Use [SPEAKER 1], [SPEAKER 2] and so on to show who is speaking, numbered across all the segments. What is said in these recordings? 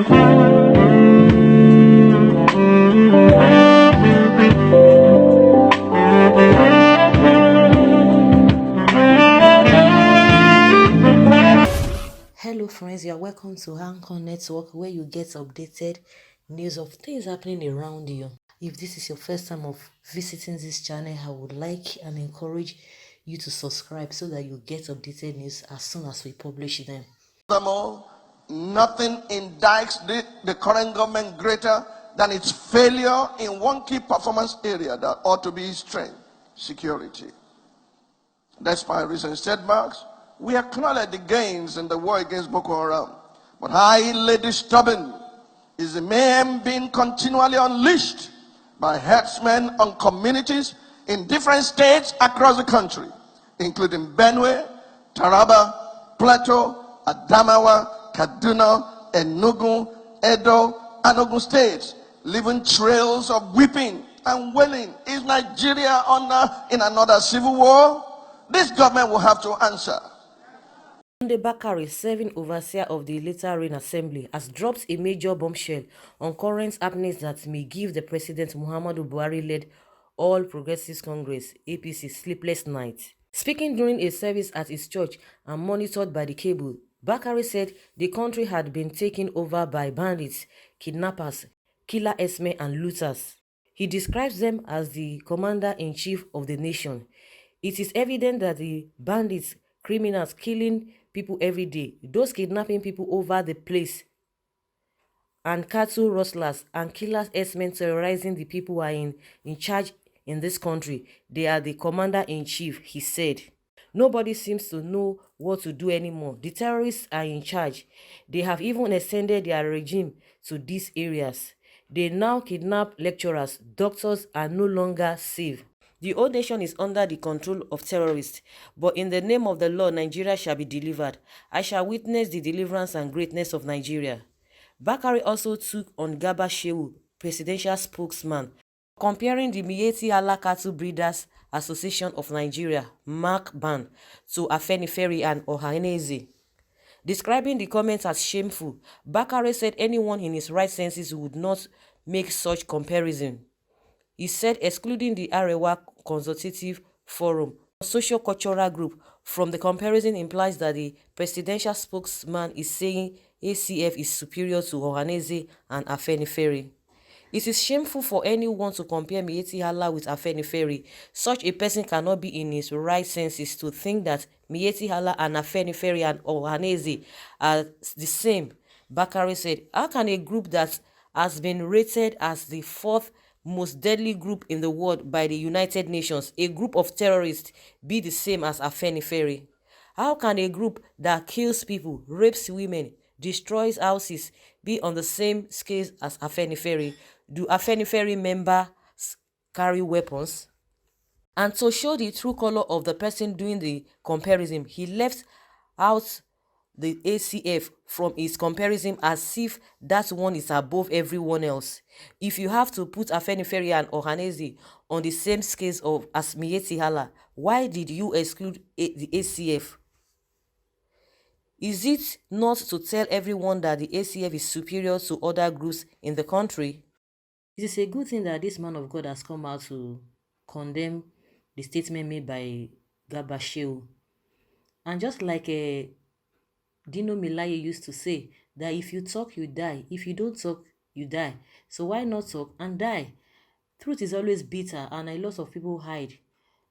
[SPEAKER 1] Hello friends, you are welcome to Anchor Network, where you get updated news of things happening around you. If this is your first time of visiting this channel, I would like and encourage you to subscribe so that you get updated news as soon as we publish them.
[SPEAKER 2] Furthermore, nothing indicts the current government greater than its failure in one key performance area that ought to be strength: security. Despite recent setbacks, we acknowledge the gains in the war against Boko Haram. But highly disturbing is the mayhem being continually unleashed by herdsmen on communities in different states across the country, including Benue, Taraba, Plateau, Adamawa, Kaduna, Enugu, Edo, and Ogun states, leaving trails of weeping and wailing. Is Nigeria in another civil war? This government will have to answer.
[SPEAKER 1] Tunde Bakare, serving overseer of the Later Rain Assembly, has dropped a major bombshell on current happenings that may give the President Muhammadu Buhari-led All Progressives Congress (APC) sleepless nights. Speaking during a service at his church and monitored by the cable, Bakare said the country had been taken over by bandits, kidnappers, killer herdsmen and looters. He describes them as the commander-in-chief of the nation. It is evident that the bandits, criminals killing people every day, those kidnapping people over the place, and cattle rustlers and killers herdsmen terrorizing the people who are in charge in this country, they are the commander-in-chief, he said. Nobody seems to know what to do anymore. The terrorists are in charge. They have even extended their regime to these areas. They now kidnap lecturers. Doctors are no longer safe. The whole nation is under the control of terrorists, but in the name of the Lord, Nigeria shall be delivered. I shall witness the deliverance and greatness of Nigeria. Bakare also took on Garba Shehu, presidential spokesman, comparing the Miyetti Allah Cattle Breeders Association of Nigeria (MACBAN) to Afenifere and Ohanaeze. Describing the comments as shameful, Bakare said anyone in his right senses would not make such comparison. He said excluding the Arewa Consultative Forum, a socio-cultural group, from the comparison implies that the presidential spokesman is saying ACF is superior to Ohanaeze and Afenifere. It is shameful for anyone to compare Miyetti Allah with Afenifere. Such a person cannot be in his right senses to think that Miyetti Allah and Afenifere and Ohanaeze are the same, Bakare said. How can a group that has been rated as the fourth most deadly group in the world by the United Nations, a group of terrorists, be the same as Afenifere? How can a group that kills people, rapes women, destroys houses be on the same scale as Afenifere? Do Afenifere members carry weapons? And to show the true color of the person doing the comparison, he left out the ACF from his comparison as if that one is above everyone else. If you have to put Afenifere and Ohanaeze on the same scales as Miyetti Allah, why did you exclude the ACF? Is it not to tell everyone that the ACF is superior to other groups in the country? It is a good thing that this man of God has come out to condemn the statement made by Garba Shehu. And just like Dino Melaye used to say, that if you talk, you die. If you don't talk, you die. So why not talk and die? Truth is always bitter, and a lot of people hide,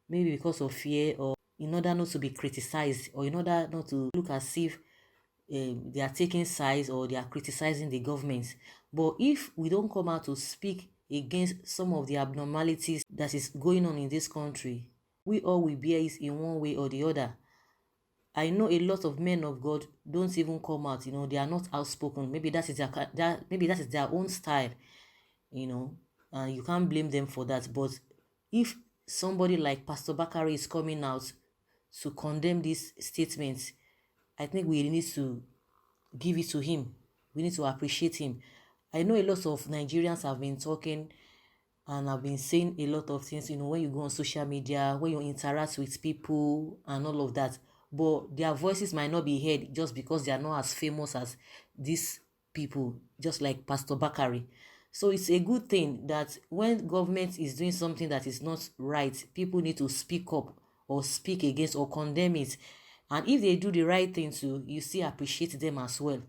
[SPEAKER 1] maybe because of fear, or in order not to be criticized, or in order not to look as if they are taking sides or they are criticizing the government. But if we don't come out to speak against some of the abnormalities that is going on in this country, we all will bear it in one way or the other. I know a lot of men of God don't even come out, they are not outspoken. Maybe that is their own style, and you can't blame them for that. But if somebody like Pastor Bakare is coming out to condemn these statements, I think we need to give it to him. We need to appreciate him. I know a lot of Nigerians have been talking and have been saying a lot of things, when you go on social media, when you interact with people and all of that. But their voices might not be heard just because they are not as famous as these people, just like Pastor Bakare. So it's a good thing that when government is doing something that is not right, people need to speak up or speak against or condemn it. And if they do the right thing too, you still appreciate them as well.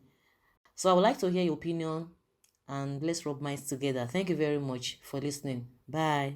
[SPEAKER 1] So I would like to hear your opinion, and let's rub minds together. Thank you very much for listening. Bye.